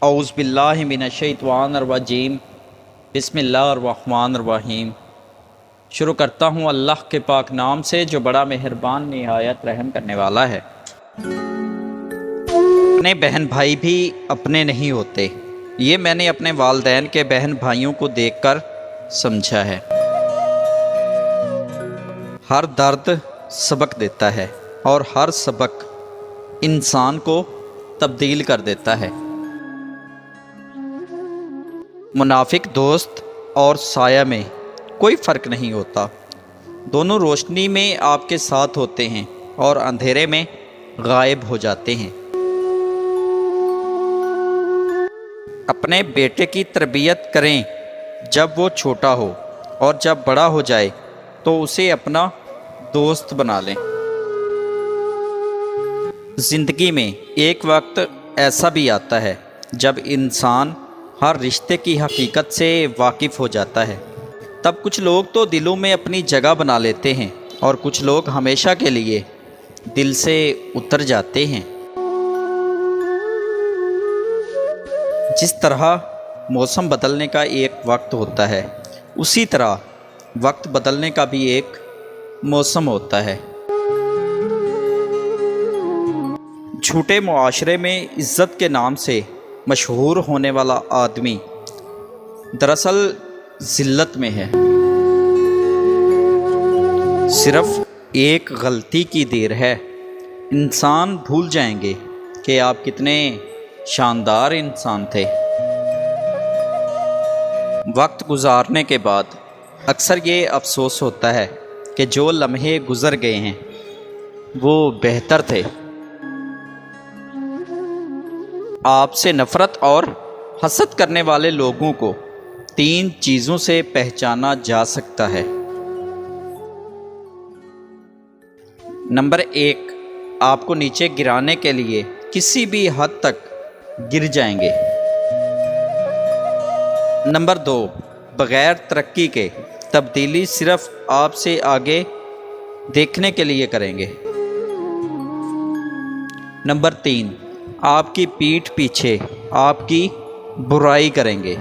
اعوذ باللہ من الشیطان الرجیم بسم اللہ الرحمن الرحیم۔ شروع کرتا ہوں اللہ کے پاک نام سے جو بڑا مہربان نہایت رحم کرنے والا ہے۔ اپنے بہن بھائی بھی اپنے نہیں ہوتے، یہ میں نے اپنے والدین کے بہن بھائیوں کو دیکھ کر سمجھا ہے۔ ہر درد سبق دیتا ہے اور ہر سبق انسان کو تبدیل کر دیتا ہے۔ منافق دوست اور سایہ میں کوئی فرق نہیں ہوتا، دونوں روشنی میں آپ کے ساتھ ہوتے ہیں اور اندھیرے میں غائب ہو جاتے ہیں۔ اپنے بیٹے کی تربیت کریں جب وہ چھوٹا ہو، اور جب بڑا ہو جائے تو اسے اپنا دوست بنا لیں۔ زندگی میں ایک وقت ایسا بھی آتا ہے جب انسان ہر رشتے کی حقیقت سے واقف ہو جاتا ہے۔ تب کچھ لوگ تو دلوں میں اپنی جگہ بنا لیتے ہیں اور کچھ لوگ ہمیشہ کے لیے دل سے اتر جاتے ہیں۔ جس طرح موسم بدلنے کا ایک وقت ہوتا ہے، اسی طرح وقت بدلنے کا بھی ایک موسم ہوتا ہے۔ جھوٹے معاشرے میں عزت کے نام سے مشہور ہونے والا آدمی دراصل ذلت میں ہے۔ صرف ایک غلطی کی دیر ہے، انسان بھول جائیں گے کہ آپ کتنے شاندار انسان تھے۔ وقت گزارنے کے بعد اکثر یہ افسوس ہوتا ہے کہ جو لمحے گزر گئے ہیں وہ بہتر تھے۔ آپ سے نفرت اور حسد کرنے والے لوگوں کو 3 چیزوں سے پہچانا جا سکتا ہے۔ نمبر 1، آپ کو نیچے گرانے کے لیے کسی بھی حد تک گر جائیں گے۔ نمبر 2، بغیر ترقی کے تبدیلی صرف آپ سے آگے دیکھنے کے لیے کریں گے۔ نمبر 3، آپ کی پیٹھ پیچھے آپ کی برائی کریں گے۔